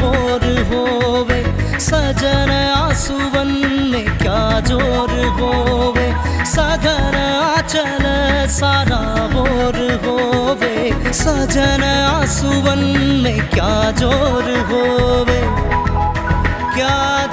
bore होवे, सजन आंसुवन में क्या जोर होवे, सघन आंचल सारा बोर होवे, सजन आंसुवन में क्या जोर होवे, क्या